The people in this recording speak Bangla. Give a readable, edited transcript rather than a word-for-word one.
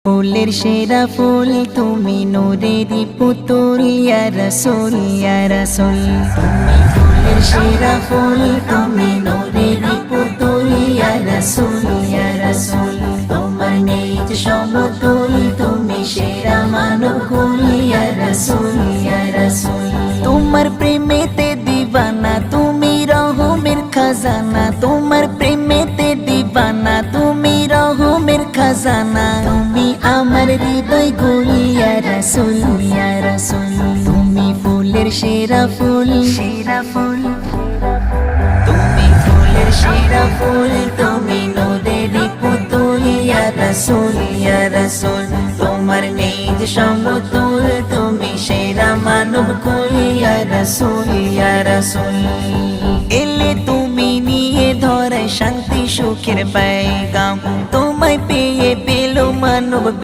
ফুলের সেরা ফুল তুমি নূরেরই পুতুল ইয়া রাসূল ইয়া রাসূল। তুমি ফুলের সেরা ফুল তুমি নূরেরই পুতুল ইয়া রাসূল ইয়া রাসূল। তোমার নেই যে সমতুল তুমি সেরা মানব কুল ইয়া রাসূল ইয়া রাসূল। তোমার প্রেমেতে দিবানা তুমি রহমের খাজানা, তোমার প্রেমেতে দিবানা তুমি রহমের খাজানা। তুমি আমার হৃদয় গুল ইয়া রাসূল ইয়া রাসূল। তুমি ফুলের সেরা ফুল সেরা ফুল, তুমি ফুলের সেরা ফুল তুমি নূরেরই পুতুল ইয়া রাসূল ইয়া রাসূল। তোমার নেই যে সমতুল তুমি সেরা মানব কুল ইয়া রাসূল ইয়া রাসূল। এলে তুমি নিয়ে ধরে শান্তি সুখের পায়গাম, তোমায় পেয়ে পেল মানব।